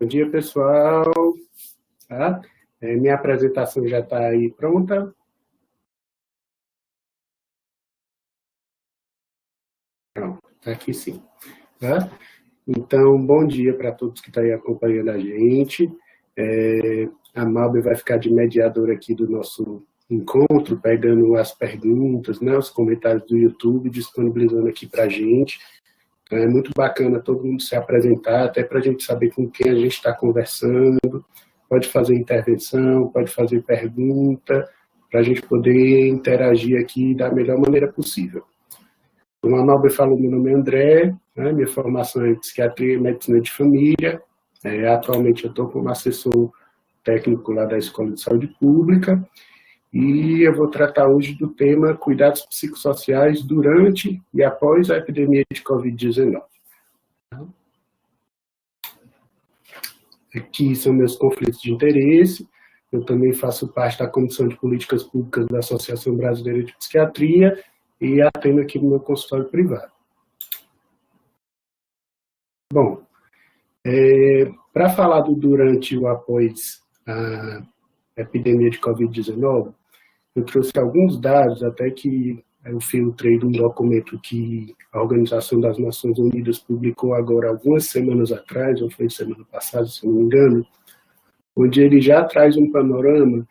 Bom dia, pessoal. Tá? Minha apresentação já está aí pronta. Pronto, está aqui sim. Tá? Então, bom dia para todos que estão aí acompanhando a gente. A Malber vai ficar de mediadora aqui do nosso encontro, pegando as perguntas, né, os comentários do YouTube, disponibilizando aqui para a gente. Então, é muito bacana todo mundo se apresentar, até para a gente saber com quem a gente está conversando. Pode fazer intervenção, pode fazer pergunta, para a gente poder interagir aqui da melhor maneira possível. Como a Malber falou, meu nome é André, né, minha formação é em psiquiatria e medicina de família. Atualmente eu estou como assessor técnico lá da Escola de Saúde Pública e eu vou tratar hoje do tema cuidados psicossociais durante e após a epidemia de Covid-19. Aqui são meus conflitos de interesse. Eu também faço parte da Comissão de Políticas Públicas da Associação Brasileira de Psiquiatria e atendo aqui no meu consultório privado. Bom, para falar do durante e após a epidemia de Covid-19, eu trouxe alguns dados, até que eu filtrei de um documento que a Organização das Nações Unidas publicou agora algumas semanas atrás, ou foi semana passada, se não me engano, onde ele já traz um panorama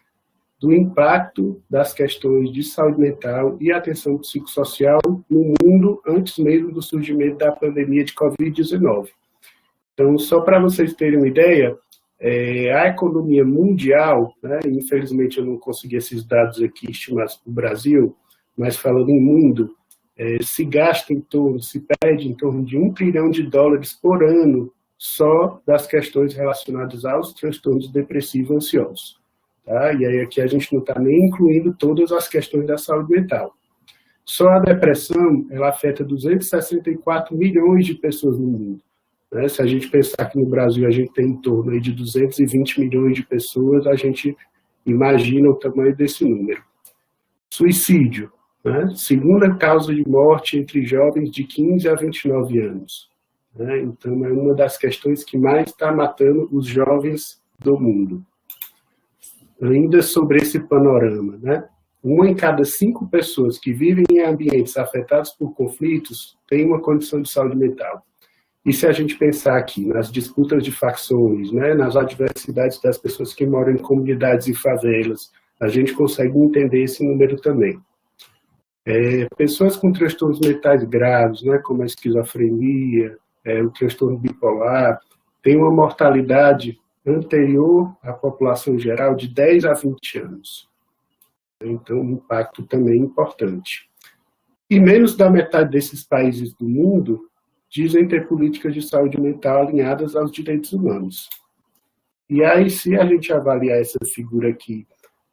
do impacto das questões de saúde mental e atenção psicossocial no mundo antes mesmo do surgimento da pandemia de Covid-19. Então, só para vocês terem uma ideia, a economia mundial, né, infelizmente eu não consegui esses dados aqui estimados para o Brasil, mas falando em mundo, se perde em torno de $1 trilhão por ano só das questões relacionadas aos transtornos depressivos e ansiosos. Tá? E aí aqui a gente não está nem incluindo todas as questões da saúde mental. Só a depressão, ela afeta 264 milhões de pessoas no mundo. Né? Se a gente pensar que no Brasil a gente tem em torno aí de 220 milhões de pessoas, a gente imagina o tamanho desse número. Suicídio, né? Segunda causa de morte entre jovens de 15 a 29 anos. Né? Então é uma das questões que mais está matando os jovens do mundo. Ainda sobre esse panorama, né? 1 em cada 5 pessoas que vivem em ambientes afetados por conflitos tem uma condição de saúde mental. E se a gente pensar aqui nas disputas de facções, né, nas adversidades das pessoas que moram em comunidades e favelas, a gente consegue entender esse número também. Pessoas com transtornos mentais graves, né, como a esquizofrenia, o transtorno bipolar, têm uma mortalidade anterior à população geral de 10 a 20 anos. Então, um impacto também importante. E menos da metade desses países do mundo dizem ter políticas de saúde mental alinhadas aos direitos humanos. E aí, se a gente avaliar essa figura aqui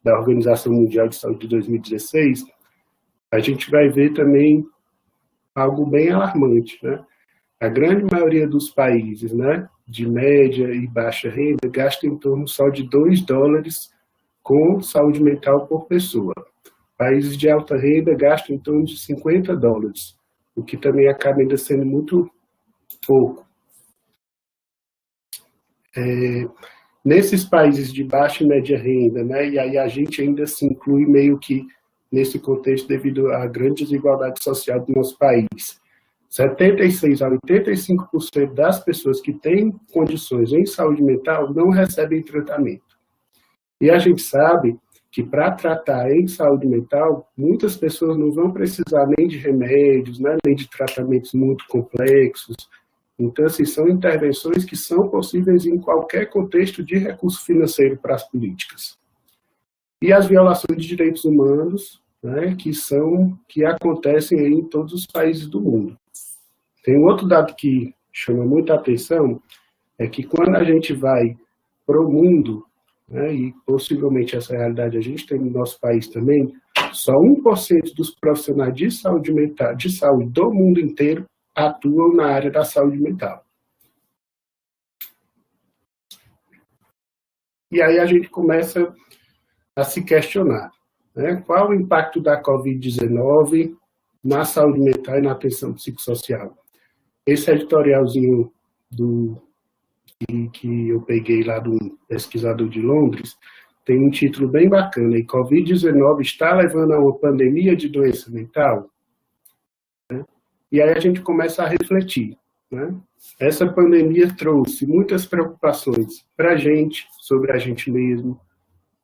da Organização Mundial de Saúde de 2016, a gente vai ver também algo bem alarmante, né? A grande maioria dos países, né, de média e baixa renda, gasta em torno só de $2 com saúde mental por pessoa. Países de alta renda gastam em torno de $50, o que também acaba ainda sendo muito pouco. Nesses países de baixa e média renda, né, e aí a gente ainda se inclui meio que nesse contexto devido à grande desigualdade social do nosso país. 76% a 85% das pessoas que têm condições em saúde mental não recebem tratamento. E a gente sabe que para tratar em saúde mental, muitas pessoas não vão precisar nem de remédios, né, nem de tratamentos muito complexos. Então, assim, são intervenções que são possíveis em qualquer contexto de recurso financeiro para as políticas. E as violações de direitos humanos, né, que acontecem aí em todos os países do mundo. Tem um outro dado que chama muita atenção, é que quando a gente vai para o mundo, né, e possivelmente essa realidade a gente tem no nosso país também, só 1% dos profissionais de saúde mental, de saúde do mundo inteiro, atuam na área da saúde mental. E aí a gente começa a se questionar, né, qual o impacto da Covid-19 na saúde mental e na atenção psicossocial. Esse editorialzinho que eu peguei lá do pesquisador de Londres, tem um título bem bacana, e Covid-19 está levando a uma pandemia de doença mental? Né? E aí a gente começa a refletir. Né? Essa pandemia trouxe muitas preocupações para a gente, sobre a gente mesmo,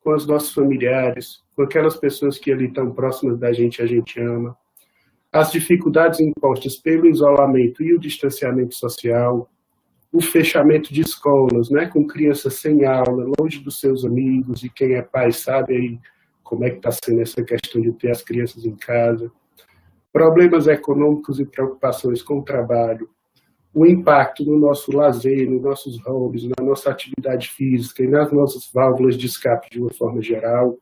com os nossos familiares, com aquelas pessoas que ali estão próximas da gente e a gente ama, as dificuldades impostas pelo isolamento e o distanciamento social, o fechamento de escolas, né, com crianças sem aula, longe dos seus amigos, e quem é pai sabe aí como é que está sendo essa questão de ter as crianças em casa, problemas econômicos e preocupações com o trabalho, o impacto no nosso lazer, nos nossos hobbies, na nossa atividade física e nas nossas válvulas de escape de uma forma geral,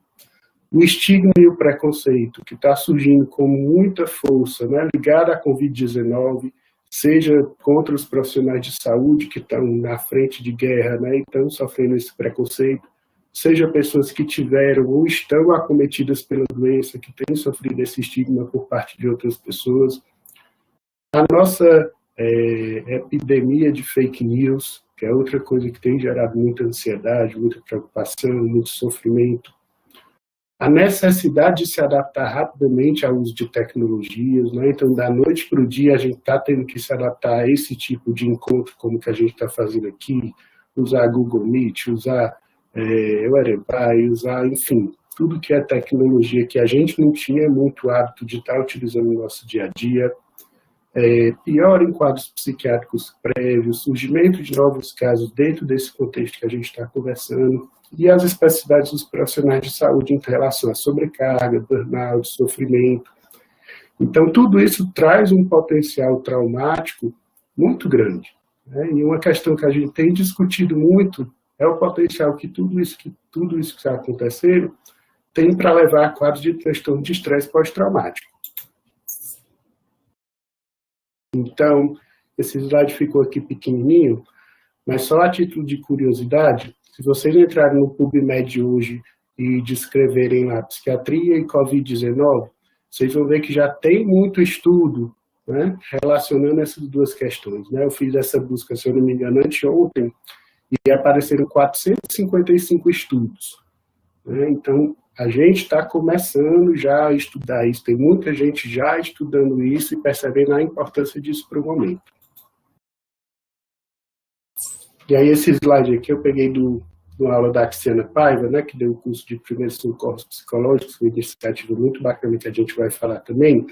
o estigma e o preconceito que está surgindo com muita força, né, ligado à Covid-19, seja contra os profissionais de saúde que estão na frente de guerra, né, e estão sofrendo esse preconceito, seja pessoas que tiveram ou estão acometidas pela doença, que têm sofrido esse estigma por parte de outras pessoas. A nossa epidemia de fake news, que é outra coisa que tem gerado muita ansiedade, muita preocupação, muito sofrimento. A necessidade de se adaptar rapidamente ao uso de tecnologias, né? Então, da noite para o dia, a gente está tendo que se adaptar a esse tipo de encontro, como que a gente está fazendo aqui, usar Google Meet, usar o Arepai, usar, enfim, tudo que é tecnologia que a gente não tinha muito hábito de estar utilizando no nosso dia a dia. Pior em quadros psiquiátricos prévios, surgimento de novos casos dentro desse contexto que a gente está conversando, e as especificidades dos profissionais de saúde em relação à sobrecarga, burnout, sofrimento. Então, tudo isso traz um potencial traumático muito grande. Né? E uma questão que a gente tem discutido muito é o potencial que tudo isso que está acontecendo tem para levar a quadros de transtorno de estresse pós-traumático. Então, esse slide ficou aqui pequenininho, mas só a título de curiosidade, se vocês entrarem no PubMed hoje e descreverem lá psiquiatria e Covid-19, vocês vão ver que já tem muito estudo, né, relacionando essas duas questões. Né? Eu fiz essa busca, se eu não me engano, anteontem, e apareceram 455 estudos. Né? Então, a gente está começando já a estudar isso, tem muita gente já estudando isso e percebendo a importância disso para o momento. E aí esse slide aqui eu peguei do aula da Tiziana Paiva, né, que deu o curso de primeiros socorros psicológicos, uma iniciativa muito bacana que a gente vai falar também,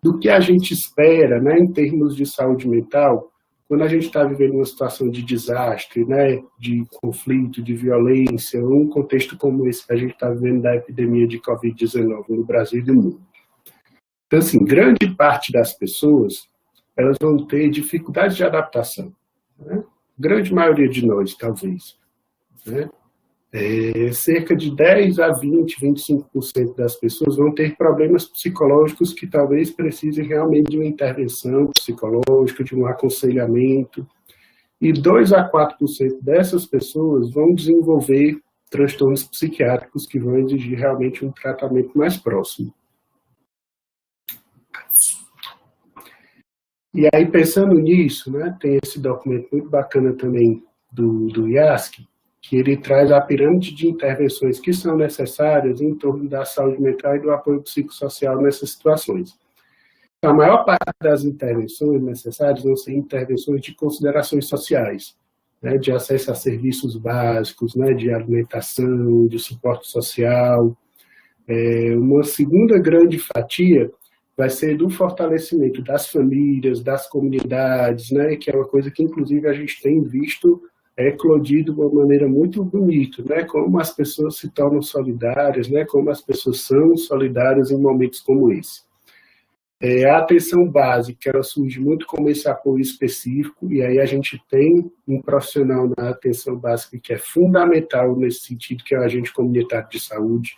do que a gente espera, né, em termos de saúde mental, quando a gente está vivendo uma situação de desastre, né, de conflito, de violência, um contexto como esse que a gente está vivendo da epidemia de Covid-19 no Brasil e no mundo. Então, assim, grande parte das pessoas, elas vão ter dificuldades de adaptação. Né? Grande maioria de nós, talvez. Né? Cerca de 10 a 20, 25% das pessoas vão ter problemas psicológicos que talvez precisem realmente de uma intervenção psicológica, de um aconselhamento. E 2 a 4% dessas pessoas vão desenvolver transtornos psiquiátricos que vão exigir realmente um tratamento mais próximo. E aí, pensando nisso, né, tem esse documento muito bacana também do IASC, que ele traz a pirâmide de intervenções que são necessárias em torno da saúde mental e do apoio psicossocial nessas situações. A maior parte das intervenções necessárias vão ser intervenções de considerações sociais, né, de acesso a serviços básicos, né, de alimentação, de suporte social. Uma segunda grande fatia vai ser do fortalecimento das famílias, das comunidades, né, que é uma coisa que, inclusive, a gente tem visto eclodido de uma maneira muito bonita, né, como as pessoas se tornam solidárias, né, como as pessoas são solidárias em momentos como esse. A atenção básica, ela surge muito como esse apoio específico, e aí a gente tem um profissional na atenção básica que é fundamental nesse sentido, que é o agente comunitário de saúde,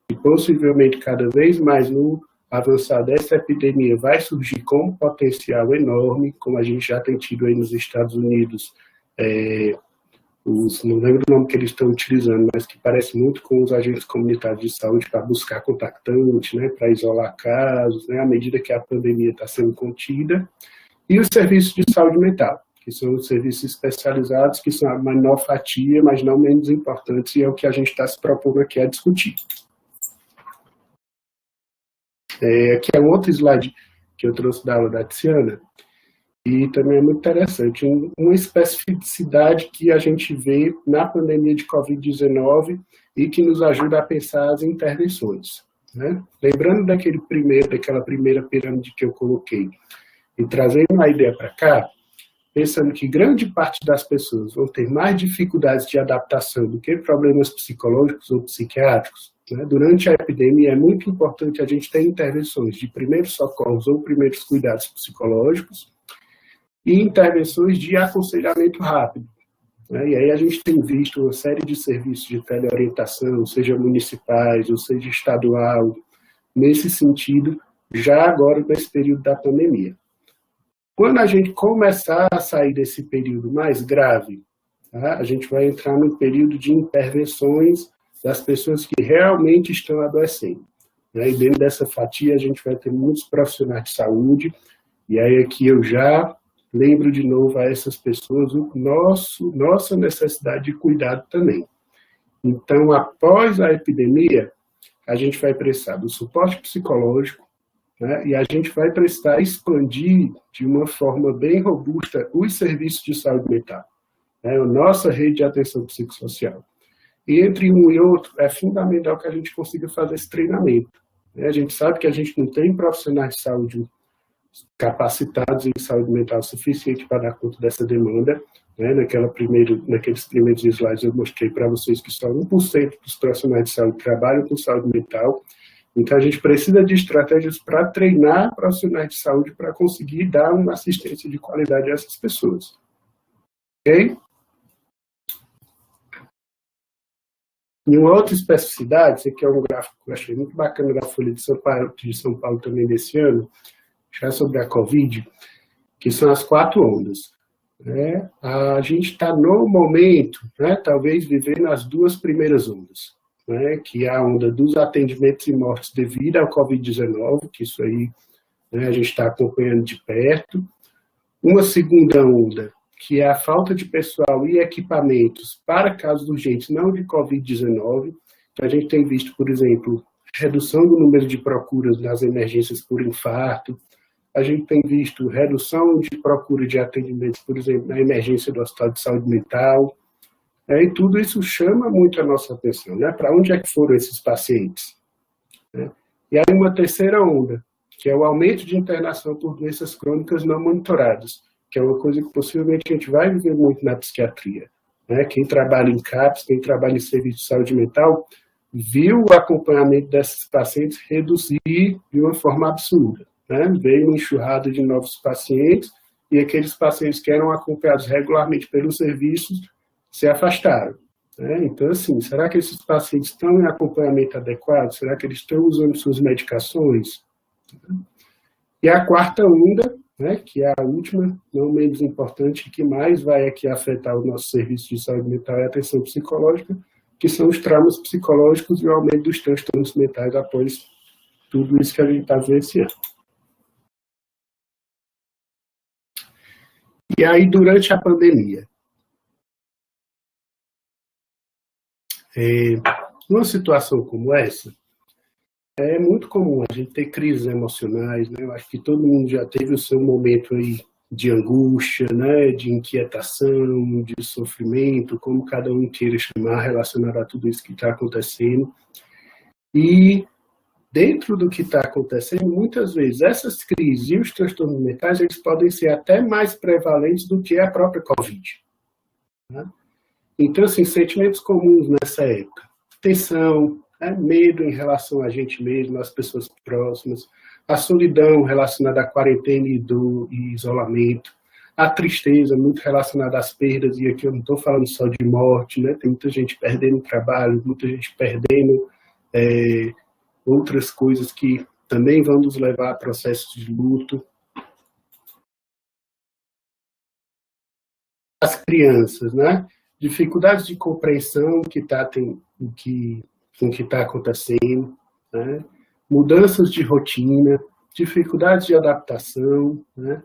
e possivelmente cada vez mais no avançar dessa epidemia vai surgir com um potencial enorme, como a gente já tem tido aí nos Estados Unidos, não lembro o nome que eles estão utilizando, mas que parece muito com os agentes comunitários de saúde para buscar contactante, né, para isolar casos, né, à medida que a pandemia está sendo contida, e os serviços de saúde mental, que são os serviços especializados, que são a menor fatia, mas não menos importantes, e é o que a gente está se propondo aqui a discutir. Aqui é outro slide que eu trouxe da aula da Tiziana, e também é muito interessante, uma especificidade que a gente vê na pandemia de Covid-19 e que nos ajuda a pensar as intervenções. Né? Lembrando daquela primeira pirâmide que eu coloquei, e trazendo a ideia para cá, pensando que grande parte das pessoas vão ter mais dificuldades de adaptação do que problemas psicológicos ou psiquiátricos, né? Durante a epidemia é muito importante a gente ter intervenções de primeiros socorros ou primeiros cuidados psicológicos e intervenções de aconselhamento rápido. Né? E aí a gente tem visto uma série de serviços de teleorientação, seja municipais ou seja estadual, nesse sentido, já agora nesse período da pandemia. Quando a gente começar a sair desse período mais grave, tá? A gente vai entrar no período de intervenções das pessoas que realmente estão adoecendo. Né? E dentro dessa fatia a gente vai ter muitos profissionais de saúde, e aí aqui eu já lembro de novo a essas pessoas nossa necessidade de cuidado também. Então, após a epidemia, a gente vai precisar do suporte psicológico, né? E a gente vai precisar expandir de uma forma bem robusta os serviços de saúde mental, né? A nossa rede de atenção psicossocial. E entre um e outro, é fundamental que a gente consiga fazer esse treinamento. Né? A gente sabe que a gente não tem profissionais de saúde capacitados em saúde mental suficiente para dar conta dessa demanda. Né? Naqueles primeiros slides eu mostrei para vocês que só 1% dos profissionais de saúde trabalham com saúde mental. Então a gente precisa de estratégias para treinar profissionais de saúde para conseguir dar uma assistência de qualidade a essas pessoas. Ok? E uma outra especificidade, esse aqui é um gráfico que eu achei muito bacana da Folha de São Paulo também desse ano, já sobre a Covid, que são as 4 ondas. Né? A gente está no momento, né, talvez vivendo as 2 primeiras ondas, né, que é a onda dos atendimentos e mortes devido ao Covid-19, que isso aí, né, a gente está acompanhando de perto. Uma segunda onda, que é a falta de pessoal e equipamentos para casos urgentes, não de Covid-19. A gente tem visto, por exemplo, redução do número de procuras nas emergências por infarto. A gente tem visto redução de procura de atendimentos, por exemplo, na emergência do Hospital de Saúde Mental. E tudo isso chama muito a nossa atenção. Né? Para onde é que foram esses pacientes? Né? E aí uma terceira onda, que é o aumento de internação por doenças crônicas não monitoradas, que é uma coisa que possivelmente a gente vai viver muito na psiquiatria. Né? Quem trabalha em CAPS, quem trabalha em serviço de saúde mental, viu o acompanhamento desses pacientes reduzir de uma forma absurda. Né? Veio uma enxurrada de novos pacientes e aqueles pacientes que eram acompanhados regularmente pelos serviços se afastaram. Né? Então, assim, será que esses pacientes estão em acompanhamento adequado? Será que eles estão usando suas medicações? E a quarta onda, né, que é a última, não menos importante, que mais vai aqui afetar o nosso serviço de saúde mental e atenção psicológica, que são os traumas psicológicos e o aumento dos transtornos mentais após tudo isso que a gente está vivenciando. E aí, durante a pandemia, numa situação como essa, é muito comum a gente ter crises emocionais, né? Eu acho que todo mundo já teve o seu momento aí de angústia, né? De inquietação, de sofrimento, como cada um queira chamar, relacionado a tudo isso que está acontecendo. E dentro do que está acontecendo, muitas vezes essas crises e os transtornos mentais, eles podem ser até mais prevalentes do que a própria Covid. Né? Então, assim, sentimentos comuns nessa época: tensão, medo em relação a gente mesmo, às pessoas próximas, a solidão relacionada à quarentena e isolamento, a tristeza muito relacionada às perdas, e aqui eu não estou falando só de morte, né? Tem muita gente perdendo trabalho, muita gente perdendo outras coisas que também vão nos levar a processos de luto. As crianças, né? Dificuldades de compreensão com o que está acontecendo, né? Mudanças de rotina, dificuldades de adaptação, né?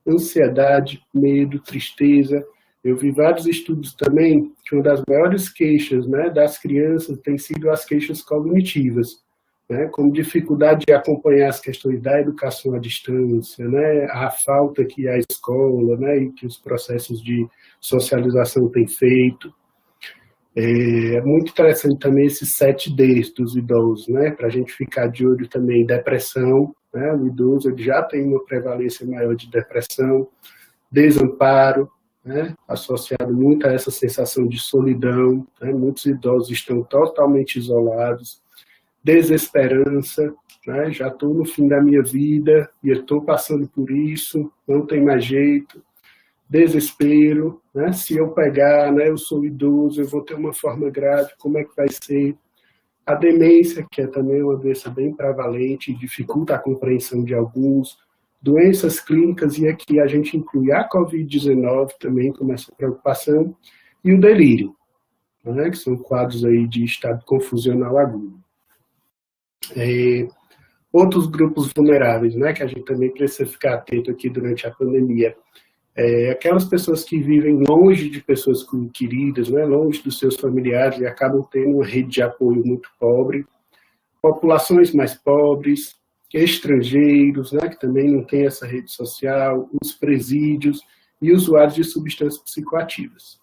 ansiedade, medo, tristeza. Eu vi vários estudos também que uma das maiores queixas, né, das crianças tem sido as queixas cognitivas, né, como dificuldade de acompanhar as questões da educação à distância, né, a falta que a escola, né, e que os processos de socialização têm feito. É muito interessante também esses 7 Ds dos idosos, né, para a gente ficar de olho também em depressão, né, o idoso ele já tem uma prevalência maior de depressão, desamparo, né, associado muito a essa sensação de solidão, né, muitos idosos estão totalmente isolados, desesperança, né, já estou no fim da minha vida e estou passando por isso, não tem mais jeito, desespero, né, se eu pegar, né, eu sou idoso, eu vou ter uma forma grave, como é que vai ser? A demência, que é também uma doença bem prevalente, dificulta a compreensão de alguns, doenças clínicas, e aqui a gente inclui a Covid-19 também como essa preocupação, e o delírio, né, que são quadros aí de estado confusional agudo. Outros grupos vulneráveis, né, que a gente também precisa ficar atento aqui durante a pandemia, aquelas pessoas que vivem longe de pessoas queridas, né, longe dos seus familiares e acabam tendo uma rede de apoio muito pobre, populações mais pobres, estrangeiros, né, que também não têm essa rede social, os presídios e usuários de substâncias psicoativas.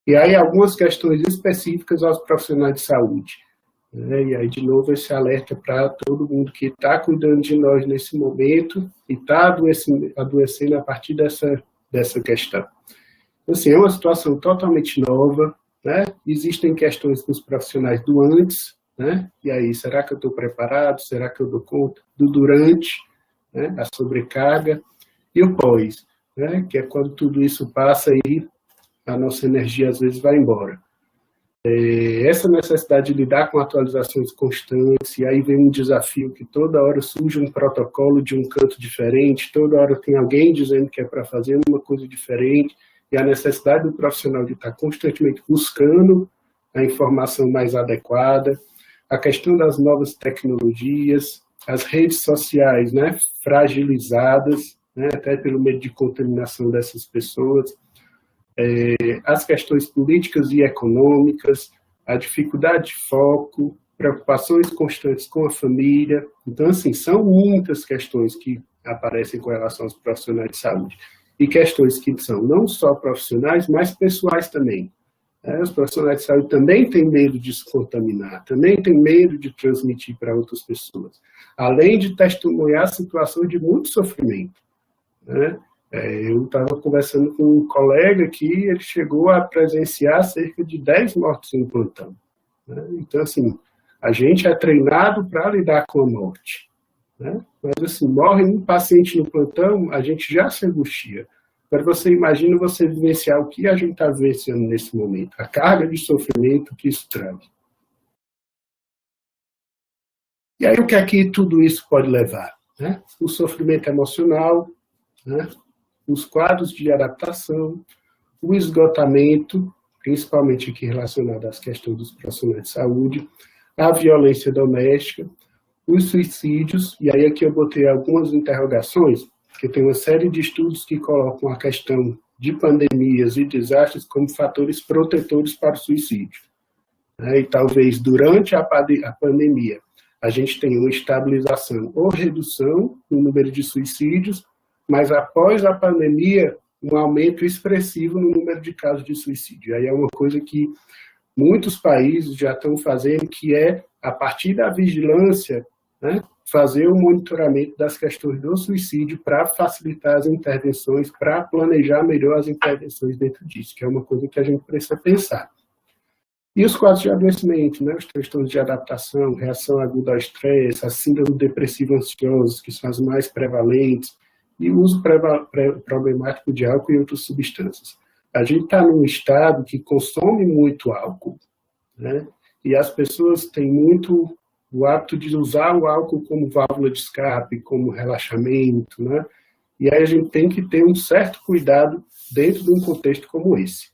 E aí algumas questões específicas aos profissionais de saúde. E aí, de novo, esse alerta para todo mundo que está cuidando de nós nesse momento e está adoecendo a partir dessa questão. Assim, é uma situação totalmente nova, né? Existem questões dos profissionais do antes, né? E aí, será que eu estou preparado? Será que eu dou conta? Do durante, né? A sobrecarga, e o pós, né? Que é quando tudo isso passa e a nossa energia às vezes vai embora. Essa necessidade de lidar com atualizações constantes, e aí vem um desafio que toda hora surge um protocolo de um canto diferente, toda hora tem alguém dizendo que é para fazer uma coisa diferente, e a necessidade do profissional de estar constantemente buscando a informação mais adequada, a questão das novas tecnologias, as redes sociais, né, fragilizadas, né, até pelo medo de contaminação dessas pessoas, as questões políticas e econômicas, a dificuldade de foco, preocupações constantes com a família. Então, assim, são muitas questões que aparecem com relação aos profissionais de saúde. E questões que são não só profissionais, mas pessoais também. Os profissionais de saúde também têm medo de se contaminar, também têm medo de transmitir para outras pessoas, além de testemunhar situações de muito sofrimento, né? Eu estava conversando com um colega que ele chegou a presenciar cerca de 10 mortes no plantão, né? Então, assim, a gente é treinado para lidar com a morte, né? Mas, assim, morre um paciente no plantão, a gente já se angustia. Agora, você imagina você vivenciar o que a gente está vivenciando nesse momento, a carga de sofrimento que isso traz. E aí, o que é que tudo isso pode levar, né? O sofrimento emocional, né? Os quadros de adaptação, o esgotamento, principalmente aqui relacionado às questões dos profissionais de saúde, a violência doméstica, os suicídios, e aí aqui eu botei algumas interrogações, porque tem uma série de estudos que colocam a questão de pandemias e desastres como fatores protetores para o suicídio. E talvez durante a pandemia a gente tenha uma estabilização ou redução no número de suicídios, mas após a pandemia, um aumento expressivo no número de casos de suicídio. Aí é uma coisa que muitos países já estão fazendo, que é, a partir da vigilância, né, fazer o monitoramento das questões do suicídio para facilitar as intervenções, para planejar melhor as intervenções dentro disso, que é uma coisa que a gente precisa pensar. E os quadros de adoecimento, né, os transtornos de adaptação, reação aguda ao estresse, a síndrome depressiva ansiosa, que são as mais prevalentes, e o uso problemático de álcool e outras substâncias. A gente está num estado que consome muito álcool, né? E as pessoas têm muito o hábito de usar o álcool como válvula de escape, como relaxamento, né? E aí a gente tem que ter um certo cuidado dentro de um contexto como esse,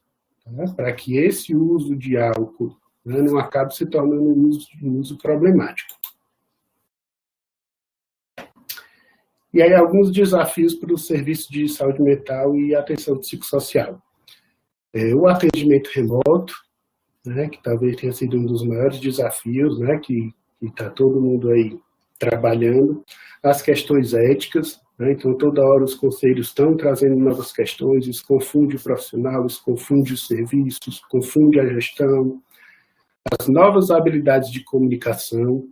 né? Para que esse uso de álcool, né, não acabe se tornando um uso problemático. E aí alguns desafios para o serviço de saúde mental e atenção psicossocial. O atendimento remoto, né, que talvez tenha sido um dos maiores desafios, né, que está todo mundo aí trabalhando. As questões éticas, né, então toda hora os conselhos estão trazendo novas questões, isso confunde o profissional, isso confunde os serviços, confunde a gestão, as novas habilidades de comunicação,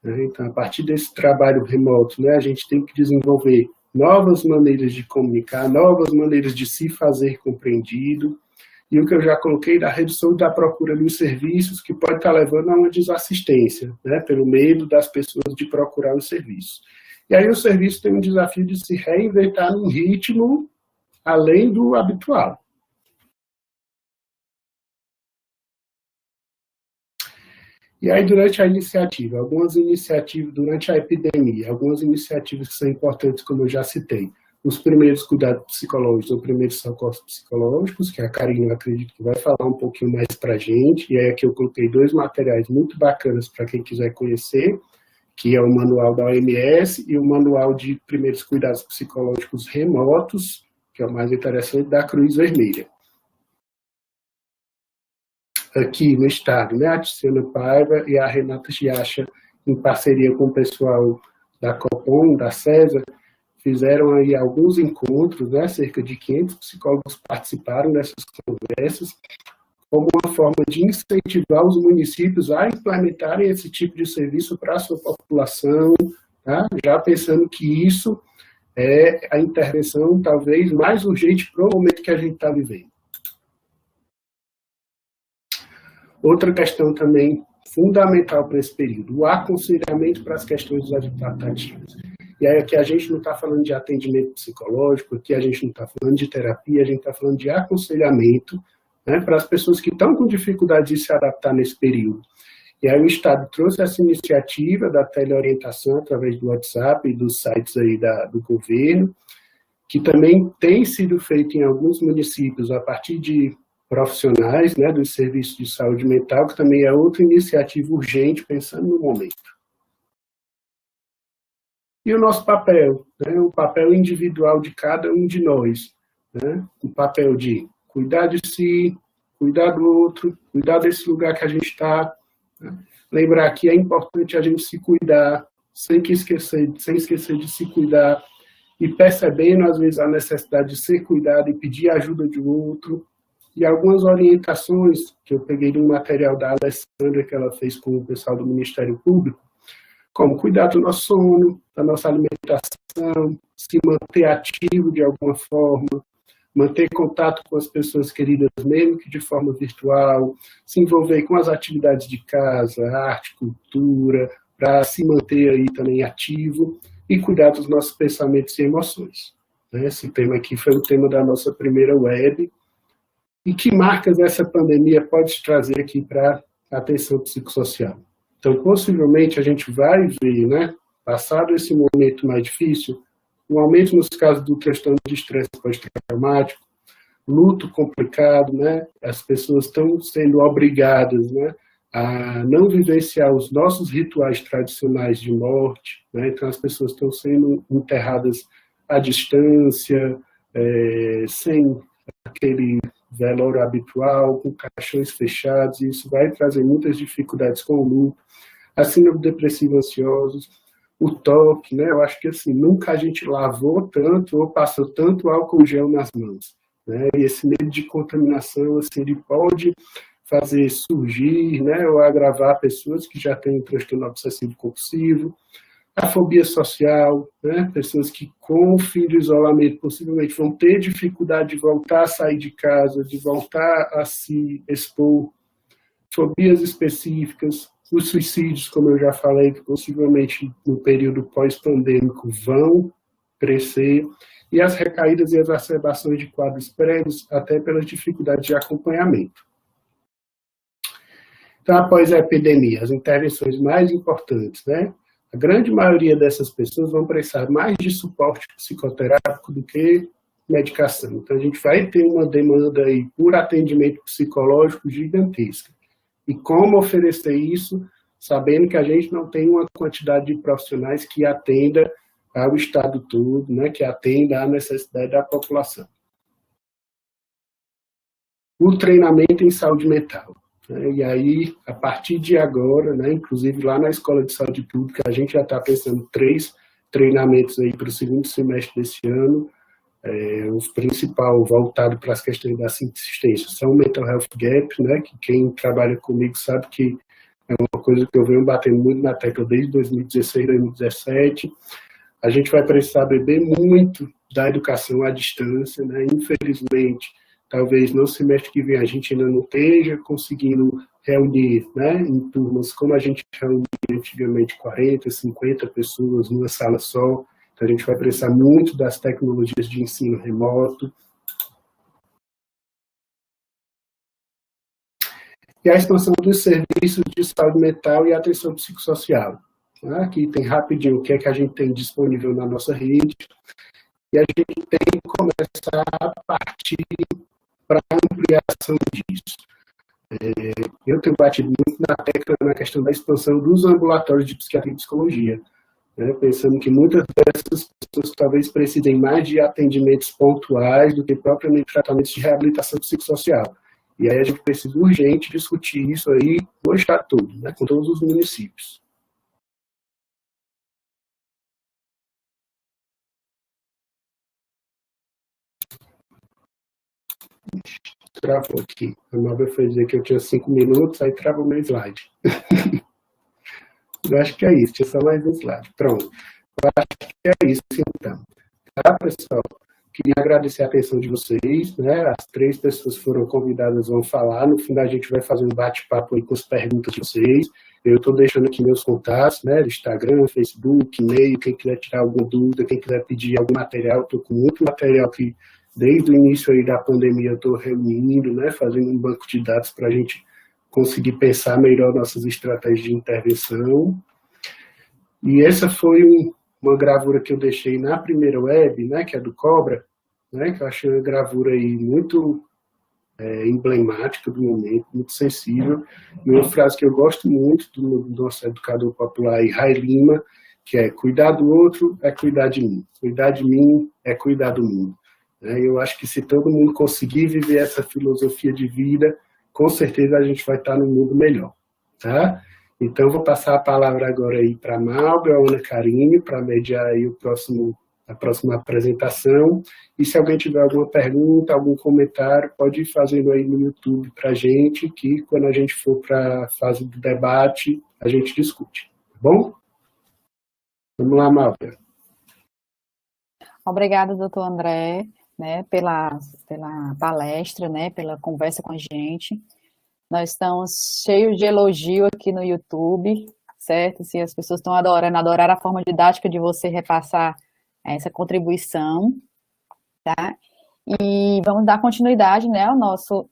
né, então a partir desse trabalho remoto, né, a gente tem que desenvolver novas maneiras de comunicar, novas maneiras de se fazer compreendido, e o que eu já coloquei da redução da procura dos serviços, que pode estar levando a uma desassistência, né, pelo medo das pessoas de procurar os serviços. E aí o serviço tem um desafio de se reinventar num ritmo além do habitual. E aí, durante a iniciativa, durante a epidemia, algumas iniciativas que são importantes, como eu já citei, os primeiros cuidados psicológicos ou primeiros socorros psicológicos, que a Karina, eu acredito que vai falar um pouquinho mais para a gente, e aí aqui eu coloquei 2 materiais muito bacanas para quem quiser conhecer, que é o manual da OMS e o manual de primeiros cuidados psicológicos remotos, que é o mais interessante, da Cruz Vermelha. Aqui no estado, né, a Tiziana Paiva e a Renata Giacha, em parceria com o pessoal da Copom, da CESA, fizeram aí alguns encontros, né, cerca de 500 psicólogos participaram dessas conversas, como uma forma de incentivar os municípios a implementarem esse tipo de serviço para a sua população, tá? Já pensando que isso é a intervenção talvez mais urgente para o momento que a gente está vivendo. Outra questão também fundamental para esse período, o aconselhamento para as questões adaptativas. E aí aqui a gente não está falando de atendimento psicológico, aqui a gente não está falando de terapia, a gente está falando de aconselhamento, né, para as pessoas que estão com dificuldade de se adaptar nesse período. E aí o Estado trouxe essa iniciativa da teleorientação através do WhatsApp e dos sites aí do governo, que também tem sido feito em alguns municípios a partir de profissionais, né, dos serviços de saúde mental, que também é outra iniciativa urgente pensando no momento. E o nosso papel, né, o papel individual de cada um de nós, né, o papel de cuidar de si, cuidar do outro, cuidar desse lugar que a gente está, né, lembrar que é importante a gente se cuidar, sem esquecer de se cuidar, e percebendo às vezes a necessidade de ser cuidado e pedir ajuda de outro, e algumas orientações que eu peguei de um material da Alessandra que ela fez com o pessoal do Ministério Público, como cuidar do nosso sono, da nossa alimentação, se manter ativo de alguma forma, manter contato com as pessoas queridas, mesmo que de forma virtual, se envolver com as atividades de casa, arte, cultura, para se manter aí também ativo e cuidar dos nossos pensamentos e emoções. Esse tema aqui foi o tema da nossa primeira web. E que marcas essa pandemia pode trazer aqui para a atenção psicossocial? Então, possivelmente, a gente vai ver, né, passado esse momento mais difícil, um aumento nos casos do transtorno de estresse pós-traumático, luto complicado, né, as pessoas estão sendo obrigadas, né, a não vivenciar os nossos rituais tradicionais de morte, né, então as pessoas estão sendo enterradas à distância, sem aquele velório habitual, com caixões fechados, e isso vai trazer muitas dificuldades com o luto, a síndrome depressiva ansiosos, o toque, né? Eu acho que assim, nunca a gente lavou tanto ou passou tanto álcool gel nas mãos, né? E esse medo de contaminação, assim, ele pode fazer surgir, né, ou agravar pessoas que já têm um transtorno obsessivo compulsivo, a fobia social, né, pessoas que com o fim do isolamento possivelmente vão ter dificuldade de voltar a sair de casa, de voltar a se expor, fobias específicas, os suicídios, como eu já falei, que possivelmente no período pós-pandêmico vão crescer, e as recaídas e exacerbações de quadros prévios, até pelas dificuldades de acompanhamento. Então, após a epidemia, as intervenções mais importantes, né? A grande maioria dessas pessoas vão precisar mais de suporte psicoterápico do que medicação. Então, a gente vai ter uma demanda aí por atendimento psicológico gigantesca. E como oferecer isso, sabendo que a gente não tem uma quantidade de profissionais que atenda ao Estado todo, né, que atenda à necessidade da população. O treinamento em saúde mental. E aí, a partir de agora, né, inclusive lá na Escola de Saúde Pública, a gente já está pensando 3 treinamentos aí para o segundo semestre desse ano. O principal voltado para as questões da assistência são o Mental Health Gap, né, que quem trabalha comigo sabe que é uma coisa que eu venho batendo muito na tecla desde 2016, 2017. A gente vai precisar beber muito da educação à distância, né? Infelizmente, talvez no semestre que vem a gente ainda não esteja conseguindo reunir, né, em turmas como a gente reunia antigamente 40, 50 pessoas numa sala só. Então a gente vai precisar muito das tecnologias de ensino remoto. E a expansão dos serviços de saúde mental e atenção psicossocial. Aqui tem rapidinho o que é que a gente tem disponível na nossa rede, e a gente tem que começar a partir para a ampliação disso. Eu tenho batido muito na tecla na questão da expansão dos ambulatórios de psiquiatria e psicologia, né, pensando que muitas dessas pessoas talvez precisem mais de atendimentos pontuais do que propriamente tratamentos de reabilitação psicossocial. E aí a gente precisa urgente discutir isso aí no estado todo, né, com todos os municípios. Travou aqui. A Mabel foi dizer que eu tinha 5 minutos, aí travou meu slide. Eu acho que é isso, tinha só mais um slide. Pronto. Eu acho que é isso, então. Tá, pessoal? Queria agradecer a atenção de vocês, né? As 3 pessoas que foram convidadas vão falar. No final a gente vai fazer um bate-papo aí com as perguntas de vocês. Eu estou deixando aqui meus contatos, né? Instagram, Facebook, e-mail, quem quiser tirar alguma dúvida, quem quiser pedir algum material, estou com muito material que desde o início aí da pandemia eu estou reunindo, né? Fazendo um banco de dados para a gente conseguir pensar melhor nossas estratégias de intervenção. E essa foi uma gravura que eu deixei na primeira web, né, que é do Cobra, né, que eu achei uma gravura aí muito emblemática do momento, muito sensível, e uma frase que eu gosto muito do nosso educador popular, Rai Lima, que é: cuidar do outro é cuidar de mim é cuidar do mundo. Eu acho que se todo mundo conseguir viver essa filosofia de vida, com certeza a gente vai estar num mundo melhor, tá? Então, vou passar a palavra agora aí para a Malba, a Ana Karine, para mediar aí a próxima apresentação. E se alguém tiver alguma pergunta, algum comentário, pode ir fazendo aí no YouTube para a gente, que quando a gente for para a fase do debate, a gente discute. Tá bom? Vamos lá, Malba. Obrigada, doutor André, né, pela palestra, né, pela conversa com a gente. Nós estamos cheios de elogio aqui no YouTube, certo? Assim, as pessoas estão adoraram a forma didática de você repassar essa contribuição, tá? E vamos dar continuidade, né, ao nosso